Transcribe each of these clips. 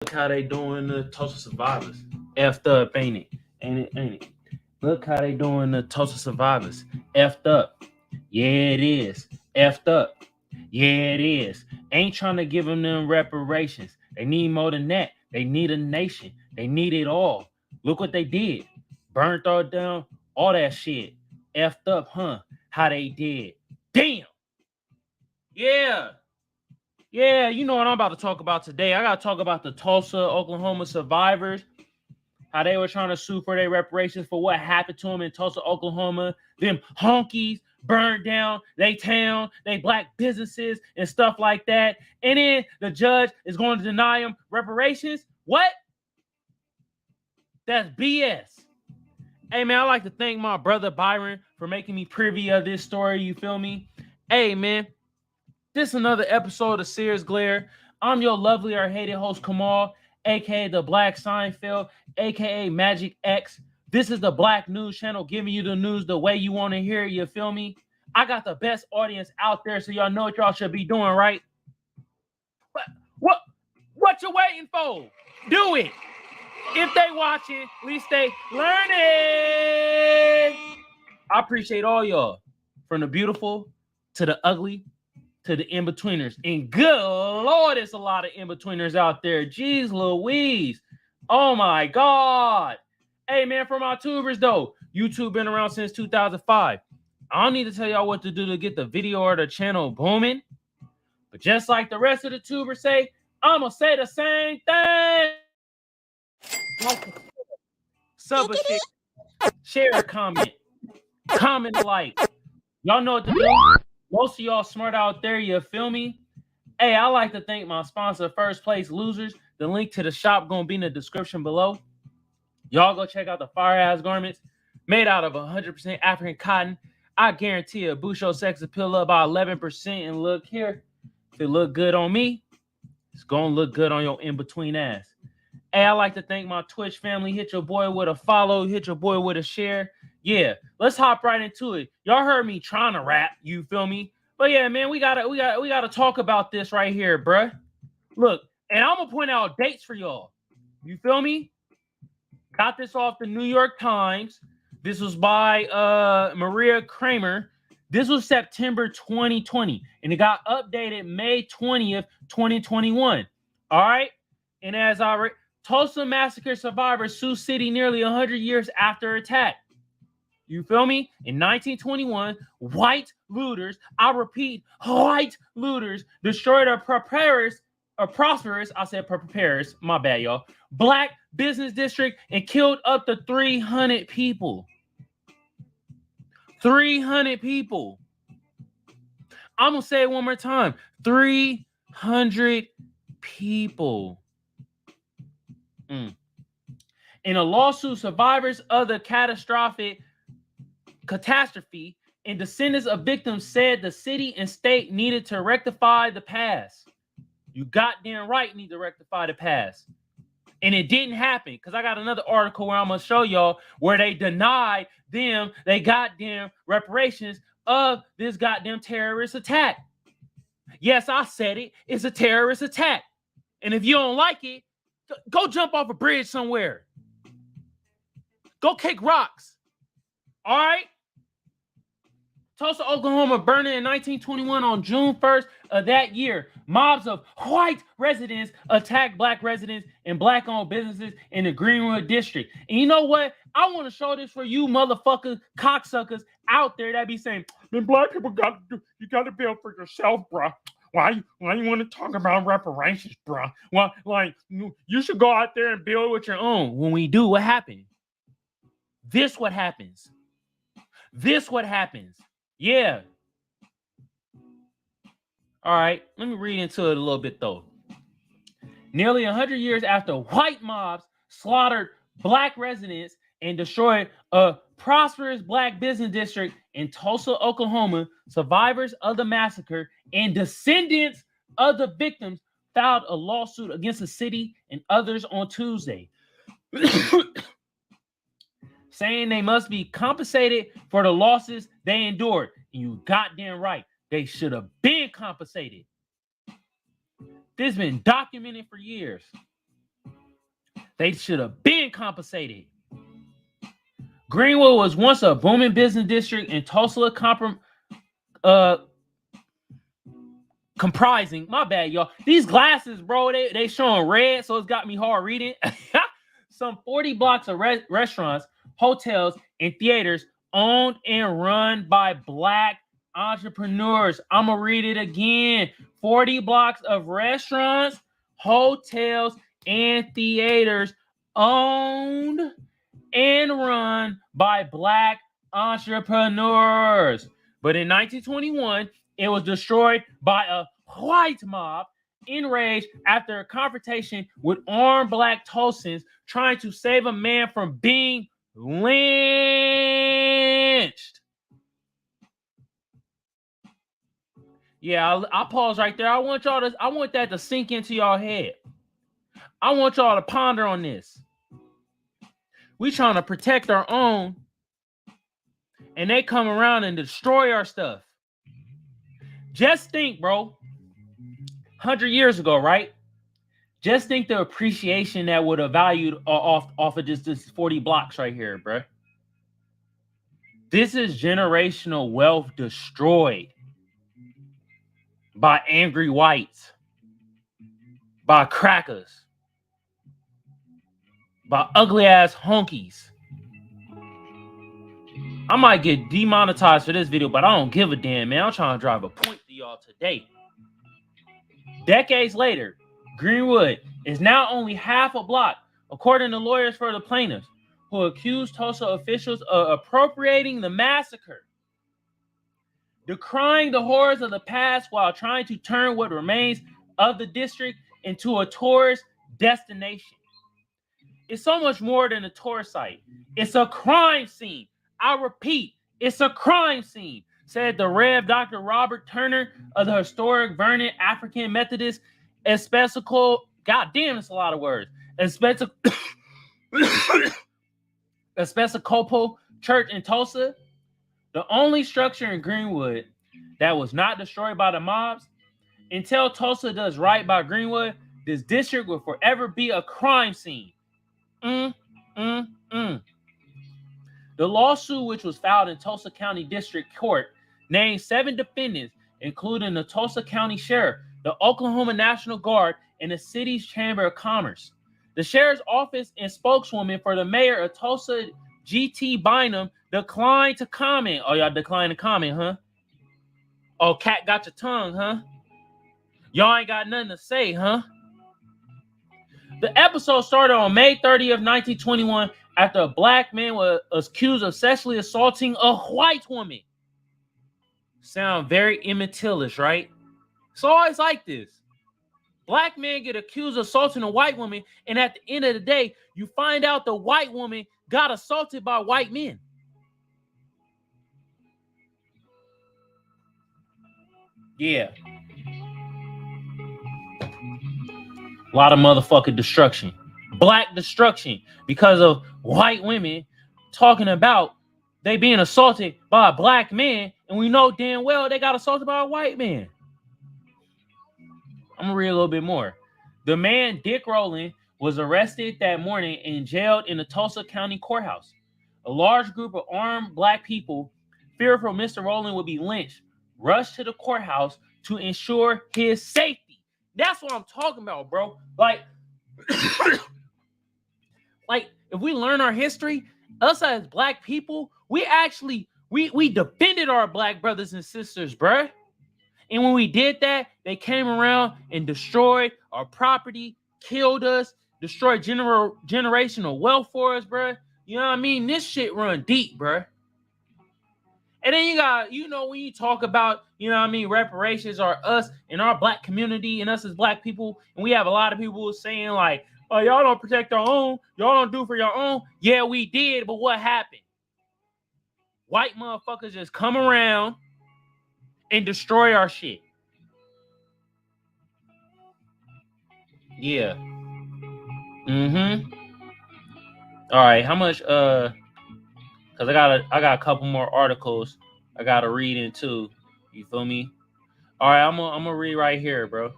Look how they doing the Tulsa survivors. Effed up, ain't it? Ain't it? Look how they doing the Tulsa survivors. Effed up. Yeah, it is. Effed up. Yeah, it is. Ain't trying to give them reparations. They need more than that. They need a nation. They need it all. Look what they did. Burnt all down, all that shit. Effed up, huh? How they did. Damn. Yeah. Yeah, you know what I'm about to talk about today. I got to talk about the Tulsa, Oklahoma survivors, how they were trying to sue for their reparations for what happened to them in Tulsa, Oklahoma. Them honkies burned down they town, they black businesses and stuff like that. And then the judge is going to deny them reparations. What? That's BS. Hey, man, I'd like to thank my brother Byron for making me privy of this story. You feel me? Hey, man. This is another episode of Seer's Glare. I'm your lovely or hated host, Kamal, a.k.a. the Black Seinfeld, a.k.a. Magic X. This is the Black News Channel giving you the news the way you want to hear it, you feel me? I got the best audience out there, so y'all know what y'all should be doing, right? What you waiting for? Do it. If they watching, at least they learning. I appreciate all y'all, from the beautiful to the ugly, to the in-betweeners. And good Lord, there's a lot of in-betweeners out there. Jeez Louise. Oh my God. Hey man, for my tubers though, YouTube been around since 2005. I don't need to tell y'all what to do to get the video or the channel booming. But just like the rest of the tubers say, I'm going to say the same thing. Sub a share a comment. Comment like. Y'all know what to do. Most of y'all smart out there, you feel me? Hey, I like to thank my sponsor, First Place Losers. The link to the shop going to be in the description below. Y'all go check out the fire-ass garments made out of 100% African cotton. I guarantee a boost your sex appeal up by 11%. And look here, if it look good on me, it's going to look good on your in-between ass. Hey, I like to thank my Twitch family. Hit your boy with a follow. Hit your boy with a share. Yeah, let's hop right into it. Y'all heard me trying to rap, you feel me? But yeah, man, we gotta talk about this right here, bruh. Look, and I'm gonna point out dates for y'all. You feel me? Got this off the New York Times. This was by Maria Kramer. This was September 2020, and it got updated May 20th, 2021. All right, and as I read, Tulsa Massacre survivors sue city nearly 100 years after attack. You feel me? In 1921, white looters, I repeat, white looters destroyed a prosperous, my bad, y'all, black business district and killed up to 300 people. 300 people. I'm going to say it one more time. 300 people. In a lawsuit, survivors of the catastrophe and descendants of victims said the city and state needed to rectify the past. You goddamn right need to rectify the past. And it didn't happen, because I got another article where I'm going to show y'all where they denied them they goddamn reparations of this goddamn terrorist attack. Yes, I said it. It's a terrorist attack. And if you don't like it, go jump off a bridge somewhere. Go kick rocks. All right? Tulsa, Oklahoma, burning in 1921 on June 1st of that year. Mobs of white residents attacked black residents and black-owned businesses in the Greenwood district. And you know what? I want to show this for you motherfuckers, cocksuckers out there that be saying, "Man, black people you got to build for yourself, bro. Why you want to talk about reparations, bro? Well, like, you should go out there and build with your own." When we do, what happens? This what happens. This what happens. Yeah. All right, let me read into it a little bit, though. Nearly 100 years after white mobs slaughtered black residents and destroyed a prosperous black business district in Tulsa, Oklahoma, survivors of the massacre and descendants of the victims filed a lawsuit against the city and others on Tuesday, saying they must be compensated for the losses they endured. And you goddamn right, they should have been compensated. This has been documented for years. They should have been compensated. Greenwood was once a booming business district in Tulsa, comprising, my bad, y'all. These glasses, bro, they showing red, so it's got me hard reading. Some 40 blocks of restaurants, hotels, and theaters owned and run by Black entrepreneurs. I'm going to read it again. 40 blocks of restaurants, hotels, and theaters owned and run by Black entrepreneurs. But in 1921, it was destroyed by a white mob enraged after a confrontation with armed Black Tulsans trying to save a man from being lynched. Yeah, I'll pause right there. I want that to sink into y'all head. I want y'all to ponder on this. We trying to protect our own, and they come around and destroy our stuff. Just think, bro. 100 years ago, right? Just think the appreciation that would have valued off of just this 40 blocks right here, bro. This is generational wealth destroyed by angry whites, by crackers, by ugly ass honkies. I might get demonetized for this video, but I don't give a damn, man. I'm trying to drive a point to y'all today. Decades later, Greenwood is now only half a block, according to lawyers for the plaintiffs, who accused Tulsa officials of appropriating the massacre, decrying the horrors of the past while trying to turn what remains of the district into a tourist destination. It's so much more than a tourist site. It's a crime scene. I repeat, it's a crime scene, said the Rev. Dr. Robert Turner of the historic Vernon African Methodist Episcopal. Goddamn, it's a lot of words. Episcopal Church in Tulsa. The only structure in Greenwood that was not destroyed by the mobs. Until Tulsa does right by Greenwood, this district will forever be a crime scene. The lawsuit, which was filed in Tulsa County District Court, named 7 defendants, including the Tulsa County Sheriff, the Oklahoma National Guard, and the city's Chamber of Commerce. The sheriff's office and spokeswoman for the mayor of Tulsa, G.T. Bynum, declined to comment. Oh, y'all declined to comment, huh? Oh, cat got your tongue, huh? Y'all ain't got nothing to say, huh? The episode started on May 30th, 1921, after a Black man was accused of sexually assaulting a white woman. Sound very Emmett Till-ish, right? It's always like this. Black men get accused of assaulting a white woman, and at the end of the day, you find out the white woman got assaulted by white men. Yeah. A lot of motherfucking destruction. Black destruction because of white women talking about they being assaulted by a black man, and we know damn well they got assaulted by a white man. I'm gonna read a little bit more. The man, Dick Rowland, was arrested that morning and jailed in the Tulsa County Courthouse. A large group of armed Black people, fearful Mr. Rowland would be lynched, rushed to the courthouse to ensure his safety. That's what I'm talking about, bro. Like, if we learn our history, us as Black people, we actually we defended our Black brothers and sisters, bruh. And when we did that, they came around and destroyed our property, killed us, destroyed generational wealth for us, bruh. You know what I mean? This shit run deep, bruh. And then you got, when you talk about, reparations are us and our Black community and us as Black people, and we have a lot of people saying like, oh, y'all don't protect our own, y'all don't do for your own. Yeah, we did, but what happened? White motherfuckers just come around and destroy our shit. Yeah. All right, how much because I got a couple more articles I gotta read into. You feel me? All right, I'm gonna read right here, bro.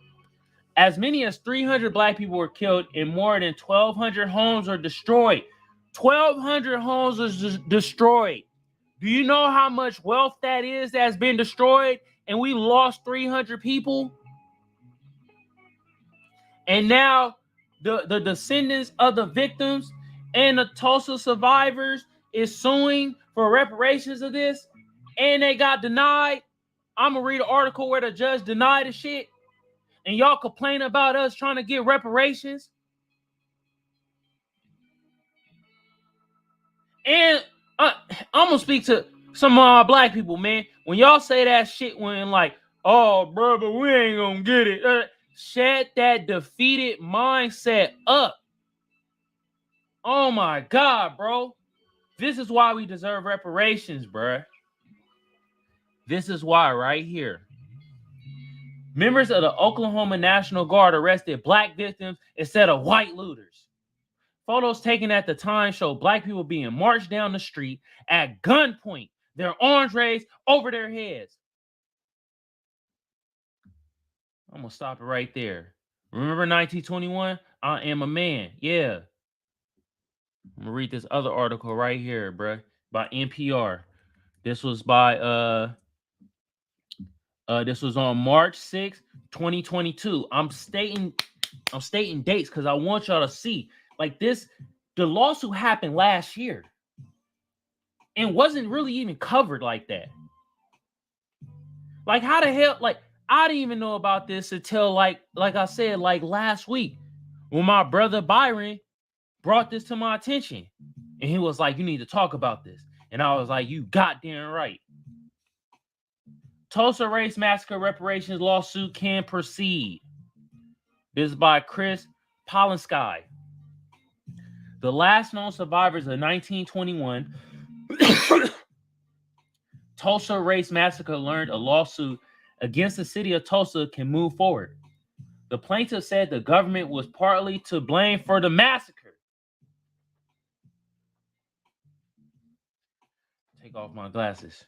As many as 300 black people were killed and more than 1,200 homes were destroyed. 1,200 homes was destroyed. Do you know how much wealth that is that's been destroyed? And we lost 300 people? And now the descendants of the victims and the Tulsa survivors is suing for reparations of this, and they got denied. I'm gonna read an article where the judge denied the shit, and y'all complain about us trying to get reparations. And I'm gonna speak to some black people, man. When y'all say that shit, when like, oh, bro, but we ain't gonna get it. Shut that defeated mindset up. Oh my God, bro. This is why we deserve reparations, bro. This is why right here. Members of the Oklahoma National Guard arrested black victims instead of white looters. Photos taken at the time show black people being marched down the street at gunpoint, their arms raised over their heads. I'm going to stop it right there. Remember 1921? I am a man. Yeah. I'm going to read this other article right here, bro, by NPR. This was by this was on March 6, 2022. I'm stating dates because I want y'all to see. Like this, the lawsuit happened last year and wasn't really even covered like that. Like how the hell, like I didn't even know about this until like I said, like last week when my brother Byron brought this to my attention and he was like, you need to talk about this. And I was like, you goddamn right. Tulsa Race Massacre reparations lawsuit can proceed. This is by Chris Polinsky. The last known survivors of 1921 Tulsa Race Massacre learned a lawsuit against the city of Tulsa can move forward. The plaintiff said the government was partly to blame for the massacre. Take off my glasses.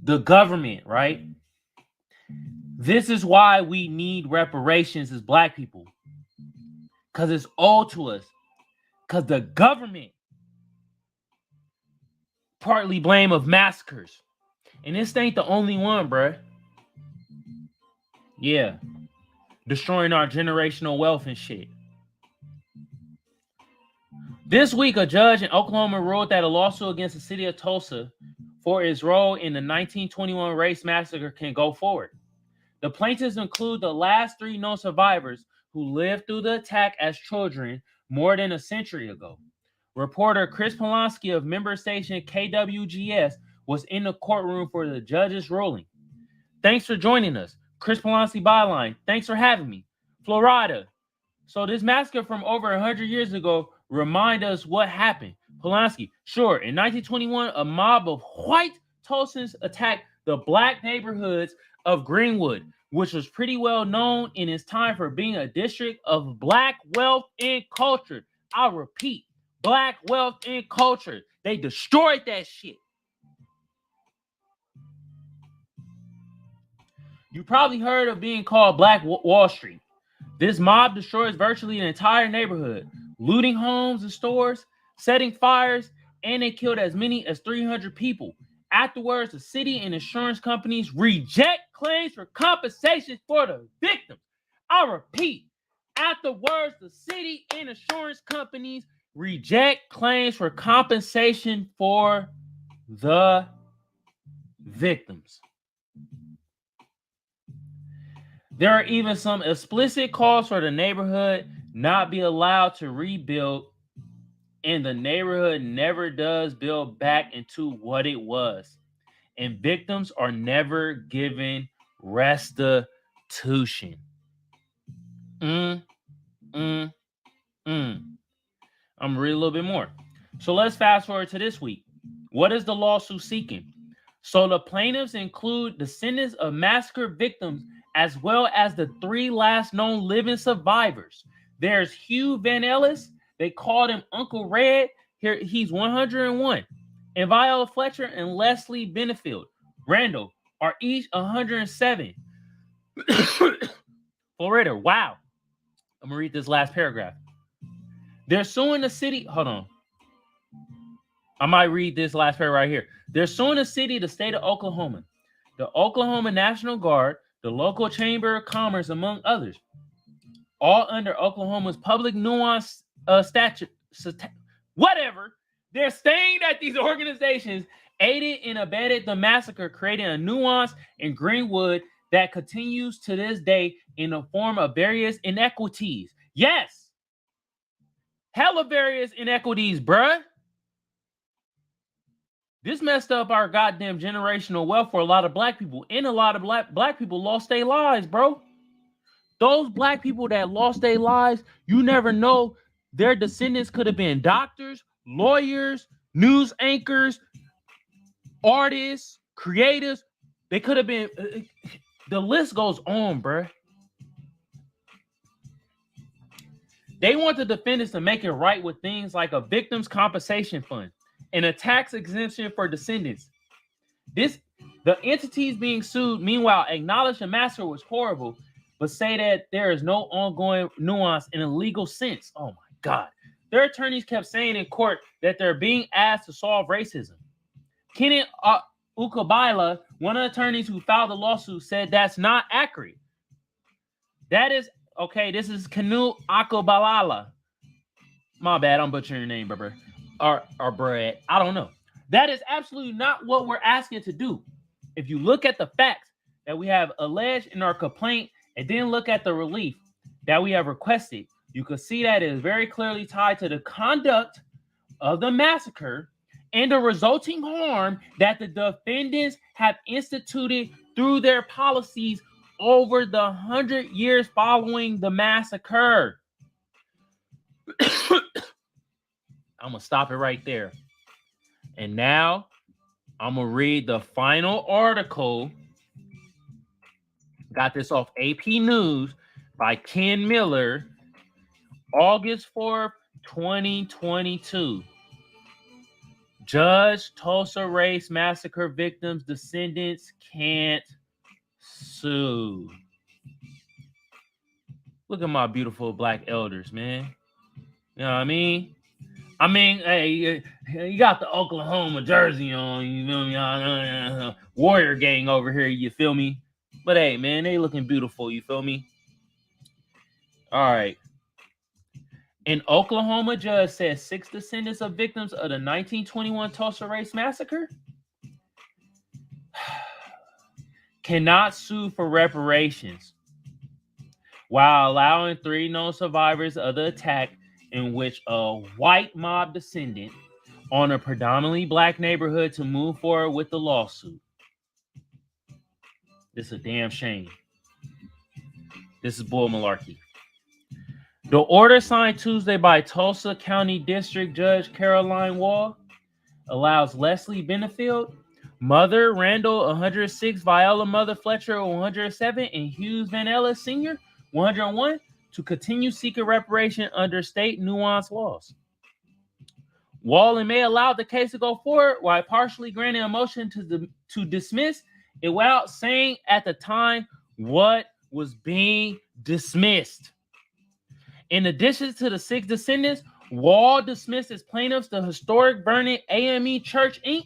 The government, right? This is why we need reparations as black people. Because it's owed to us. Because the government partly blame of massacres. And this ain't the only one, bruh. Yeah. Destroying our generational wealth and shit. This week, a judge in Oklahoma ruled that a lawsuit against the city of Tulsa for its role in the 1921 race massacre can go forward. The plaintiffs include the last 3 known survivors who lived through the attack as children more than a century ago. Reporter Chris Polinsky of member station KWGS was in the courtroom for the judge's ruling. Thanks for joining us. Chris Polinsky byline. Thanks for having me. Florida. So this massacre from over 100 years ago remind us what happened. Polinsky. Sure, in 1921, a mob of white Tulsans attacked the black neighborhoods of Greenwood, which was pretty well known in its time for being a district of black wealth and culture. I'll repeat, black wealth and culture. They destroyed that shit. You probably heard of being called Black Wall Street. This mob destroys virtually an entire neighborhood, looting homes and stores, setting fires, and they killed as many as 300 people. Afterwards, the city and insurance companies reject claims for compensation for the victims. I repeat, afterwards, the city and insurance companies reject claims for compensation for the victims. There are even some explicit calls for the neighborhood not be allowed to rebuild, and the neighborhood never does build back into what it was. And victims are never given restitution. I'm gonna read a little bit more. So let's fast forward to this week. What is the lawsuit seeking? So the plaintiffs include descendants of massacre victims as well as the 3 last known living survivors. There's Hugh Van Ellis. They called him Uncle Red. Here, he's 101. And Viola Fletcher and Leslie Benefield Randall are each 107. Florida. Wow. I'm going to read this last paragraph. They're suing the city. Hold on. I might read this last paragraph right here. They're suing the city, the state of Oklahoma, the Oklahoma National Guard, the local Chamber of Commerce, among others, all under Oklahoma's public nuance statute. Whatever. They're saying that these organizations aided and abetted the massacre, creating a nuance in Greenwood that continues to this day in the form of various inequities. Yes. Hella various inequities, bruh. This messed up our goddamn generational wealth for a lot of black people. And a lot of black people lost their lives, bro. Those black people that lost their lives, you never know. Their descendants could have been doctors, lawyers, news anchors, artists, creators. They could have been... the list goes on, bruh. They want the defendants to make it right with things like a victim's compensation fund and a tax exemption for descendants. The entities being sued, meanwhile, acknowledge the massacre was horrible, but say that there is no ongoing nuance in a legal sense. Oh my God. Their attorneys kept saying in court that they're being asked to solve racism. Kenneth Ukabila, one of the attorneys who filed the lawsuit, said that's not accurate. That is, okay, this is Kanu Akabalala. My bad, I'm butchering your name, brother. Or Brad. I don't know. That is absolutely not what we're asking to do. If you look at the facts that we have alleged in our complaint and then look at the relief that we have requested, you can see that it is very clearly tied to the conduct of the massacre and the resulting harm that the defendants have instituted through their policies over the 100 years following the massacre. I'm going to stop it right there. And now I'm going to read the final article. Got this off AP News by Ken Miller, August 4th, 2022. Judge Tulsa Race Massacre victims' descendants can't sue. Look at my beautiful black elders, man. You know what I mean? Hey, you got the Oklahoma jersey on, you feel me? Warrior gang over here, you feel me? But hey, man, they looking beautiful, you feel me? All right. An Oklahoma judge says 6 descendants of victims of the 1921 Tulsa Race Massacre cannot sue for reparations, while allowing 3 known survivors of the attack, in which a white mob descendant on a predominantly black neighborhood, to move forward with the lawsuit. This is a damn shame. This is bull malarkey. The order signed Tuesday by Tulsa County District Judge Caroline Wall allows Leslie Benefield, Mother Randall 106, Viola Mother Fletcher 107, and Hughes Van Ellis Sr. 101 to continue seeking reparation under state nuance laws. Wall may allow the case to go forward while partially granting a motion to dismiss it without saying at the time what was being dismissed. In addition to the 6 descendants, Wall dismissed as plaintiffs the historic Vernon AME Church, Inc.,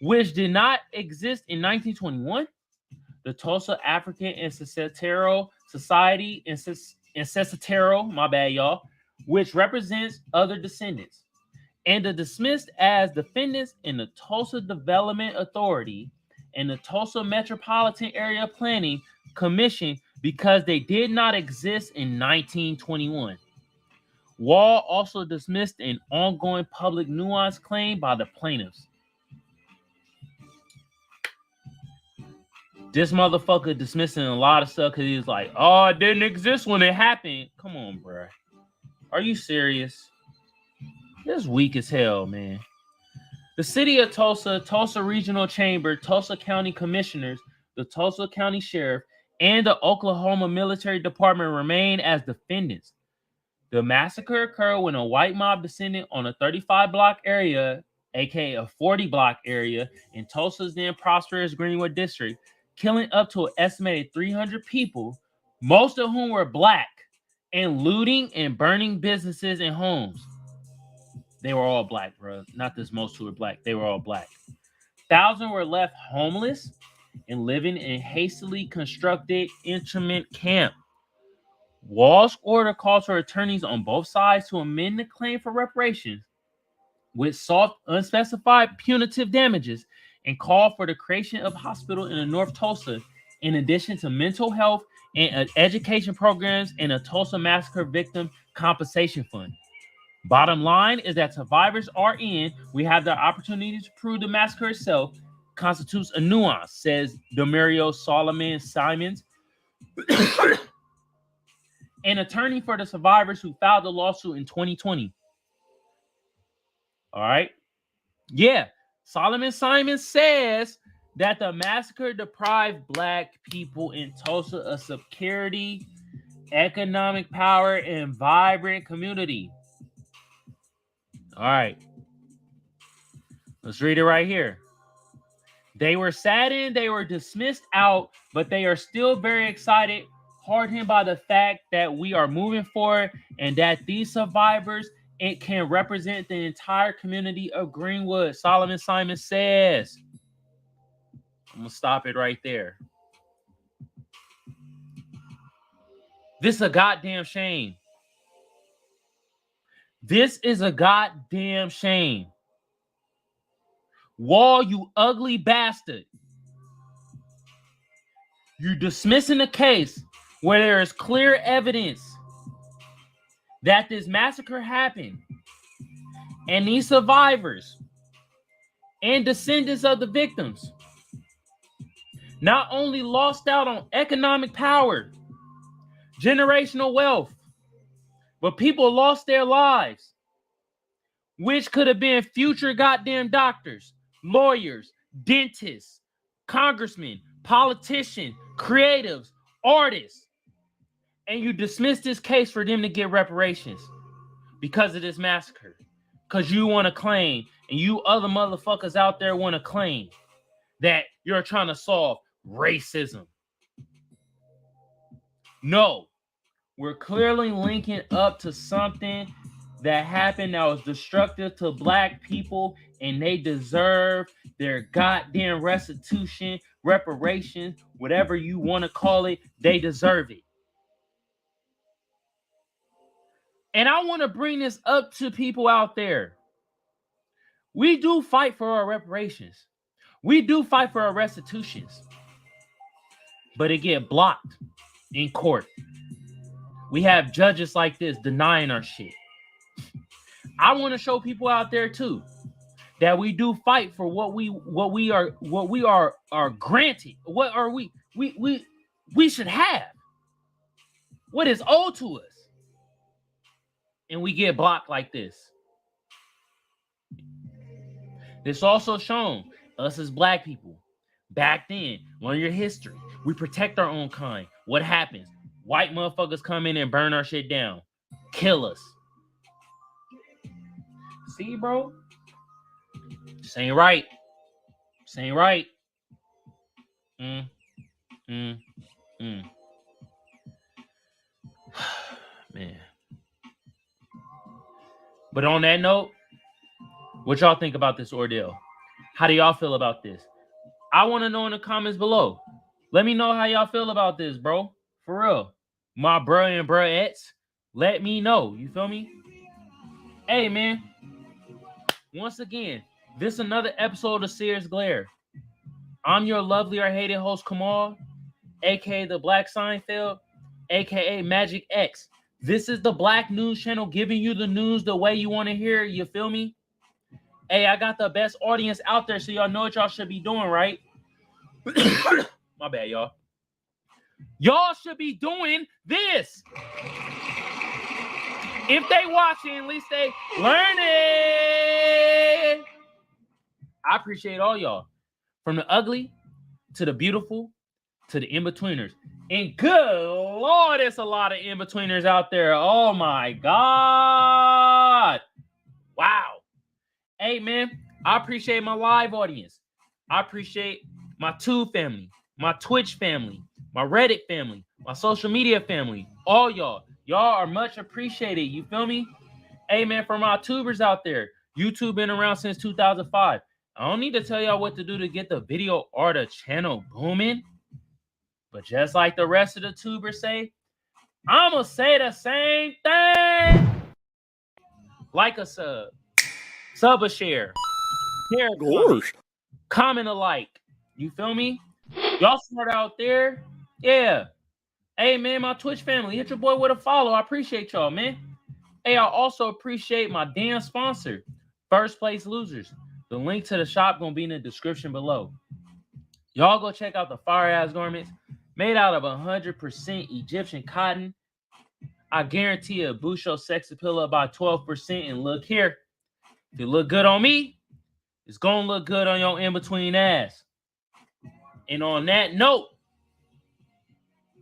which did not exist in 1921, the Tulsa African Ancestral Society, Ancestral, my bad, y'all, which represents other descendants, and the dismissed as defendants in the Tulsa Development Authority and the Tulsa Metropolitan Area Planning Commission because they did not exist in 1921. Wall also dismissed an ongoing public nuance claim by the plaintiffs. This motherfucker dismissing a lot of stuff because he's like, oh, it didn't exist when it happened. Come on, bro. Are you serious? This is weak as hell, man. The city of Tulsa, Tulsa Regional Chamber, Tulsa County Commissioners, the Tulsa County Sheriff, and the Oklahoma Military Department remain as defendants. The massacre occurred when a white mob descended on a 35-block area, aka a 40-block area, in Tulsa's then prosperous Greenwood district, killing up to an estimated 300 people, most of whom were black, and looting and burning businesses and homes. They were all black, bro. Not this most who were black. They were all black. Thousands were left homeless and living in hastily constructed internment camp. Walsh ordered calls for attorneys on both sides to amend the claim for reparations with soft, unspecified punitive damages and called for the creation of a hospital in North Tulsa, in addition to mental health and education programs and a Tulsa Massacre victim compensation fund. Bottom line is that survivors are in. We have the opportunity to prove the massacre itself constitutes a nuance, says Demario Solomon Simons, an attorney for the survivors who filed the lawsuit in 2020. All right. Yeah. Solomon Simons says that the massacre deprived black people in Tulsa of security, economic power, and vibrant community. All right. Let's read it right here. They were saddened, they were dismissed out, but they are still very excited, heartened by the fact that we are moving forward and that these survivors, it can represent the entire community of Greenwood, Solomon Simons says. I'm going to stop it right there. This is a goddamn shame. This is a goddamn shame. Wall, you ugly bastard. You're dismissing a case where there is clear evidence that this massacre happened. And these survivors and descendants of the victims not only lost out on economic power, generational wealth, but people lost their lives, which could have been future goddamn doctors, lawyers, dentists, congressmen, politicians, creatives, artists. And you dismiss this case for them to get reparations because of this massacre. Because you want to claim, and you other motherfuckers out there want to claim that you're trying to solve racism. No, we're clearly linking up to something that happened that was destructive to black people, and they deserve their goddamn restitution, reparations, whatever you want to call it. They deserve it. And I want to bring this up to people out there. We do fight for our reparations. We do fight for our restitutions. But it get blocked in court. We have judges like this denying our shit. I want to show people out there too that we do fight for what we are granted. What are we should have. What is owed to us. And we get blocked like this. This also shown us as black people. Back then, learn your history. We protect our own kind. What happens? White motherfuckers come in and burn our shit down. Kill us. See, bro? This ain't right. This ain't right. Man. But on that note, what y'all think about this ordeal? How do y'all feel about this? I want to know in the comments below. Let me know how y'all feel about this, bro. For real. My bro and broettes, let me know. You feel me? Hey, man. Once again, this is another episode of Seer's Glare. I'm your lovely or hated host, Kamal, a.k.a. the Black Seinfeld, a.k.a. Magic X. This is the Black News Channel giving you the news the way you want to hear it. You feel me? Hey, I got the best audience out there, so y'all know what y'all should be doing, right? My bad, y'all. Y'all should be doing this. If they watching, at least they learning. I appreciate all y'all. From the ugly to the beautiful to the in-betweeners. And good Lord, there's a lot of in-betweeners out there. Oh my God. Wow. Hey, man, I appreciate my live audience. I appreciate my Tube family, my Twitch family, my Reddit family, My social media family, all y'all are much appreciated. You feel me? Hey man, for my tubers out there, YouTube been around since 2005. I don't need to tell y'all what to do to get the video or the channel booming. But just like the rest of the tubers say, I'ma say the same thing. Like a sub a share a comment alike. You feel me? Y'all smart out there. Yeah. Hey man, my Twitch family, hit your boy with a follow. I appreciate y'all, man. Hey, I also appreciate my damn sponsor, First Place Losers. The link to the shop gonna be in the description below. Y'all go check out the fire ass garments made out of 100% Egyptian cotton. I guarantee it'll boost your sex appeal up by 12%. And look here, if it look good on me, it's gonna look good on your in-between ass. And on that note,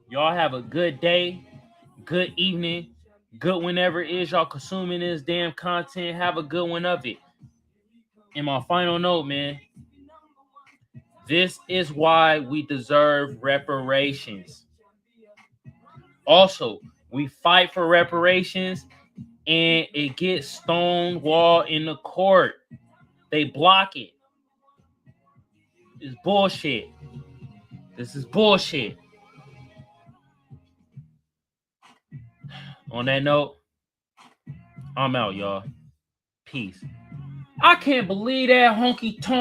y'all have a good day, good evening, good whenever it is y'all consuming this damn content. Have a good one of it. And my final note, man, this is why we deserve reparations. Also, we fight for reparations and it gets stonewalled in the court. They block it. It's bullshit. This is bullshit. On that note, I'm out, y'all. Peace. I can't believe that honky tonk